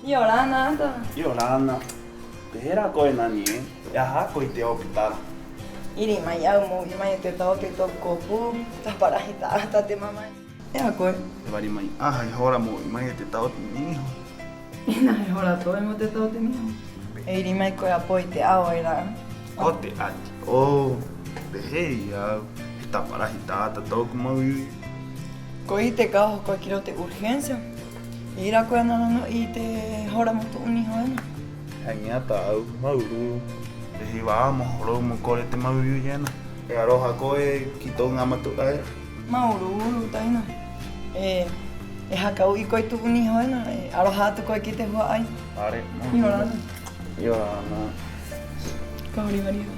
Yolanda. Yolanda, pera coi nani, ya coi te hospital. Iri maya mo imay te tao te top kopu, ta para hita ta te mama. Ya coi. Te bari mai, ai hora mo, mai te tau te niho. Ina hora to mo te tao te niho. Iri mai coi apoi te ao era. O te ati. Oh, behei ya. Está para hita ta tau como Coi te cao coi kiro te urgencia. Ira coi no i te hora mo tu niho ena. hanya tau mauru. Behei vamos, ro mo kore te mauru yena. E aroha koe kito ngama tu ai. Mauru taina. E hakau i coi tu niho ena. Aroha tu coi ki te hoa ai. Are. Yolanda. Yolanda. Kauri Maria.